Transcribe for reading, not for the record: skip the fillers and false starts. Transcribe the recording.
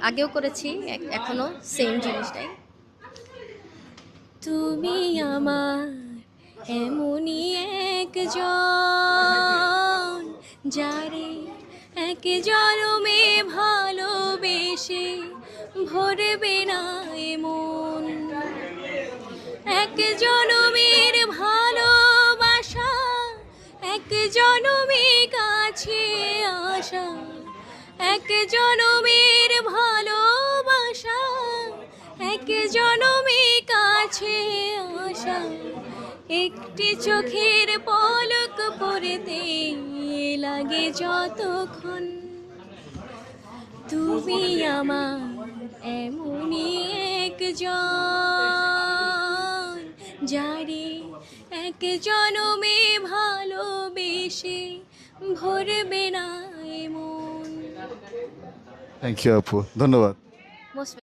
আগেও করেছি, এখনো সেম জিনিসটাই। তুমি আমার এমনই একজন, যারে এক জনমে ভালোবেসে ভরবে না এমন, এক জনমের ভালোবাসা, এক জনমে কাছে আসা, এক জনমের ভালোবাসা, এক জনমে কাছে আসা, একটি চোখের পলক পড়তে লাগে যতক্ষণ। তুমি আমার এমনই একজন, যারে এক জনমে ভালোবেসে ভরবে না এমন। থ্যাংক ইউ আপু, ধন্যবাদ। মোস্ট